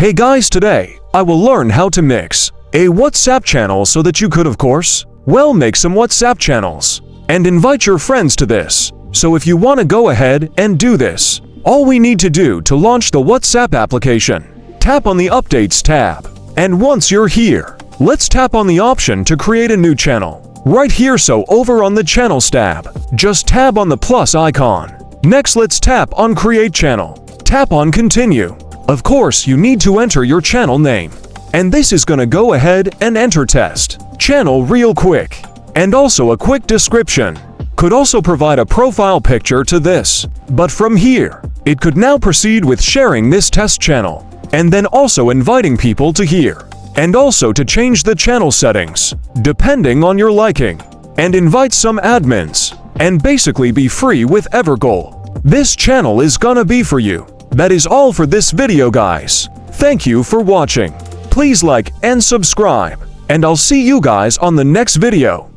Hey guys, today I will learn how to mix a WhatsApp channel so that you could, of course, make some WhatsApp channels and invite your friends to this. So if you want to go ahead and do this, all we need to do to launch the WhatsApp application, tap on the Updates tab. And once you're here, let's tap on the option to create a new channel. Right here, so over on the Channels tab, just tap on the plus icon. Next, let's tap on Create Channel. Tap on Continue. Of course, you need to enter your channel name. And this is gonna go ahead and enter test channel real quick. And also a quick description. Could also provide a profile picture to this. But from here, it could now proceed with sharing this test channel. And then also inviting people to here. And also to change the channel settings, depending on your liking. And invite some admins. And basically be free with Evergoal. This channel is gonna be for you. That is all for this video, guys. Thank you for watching. Please like and subscribe. And I'll see you guys on the next video.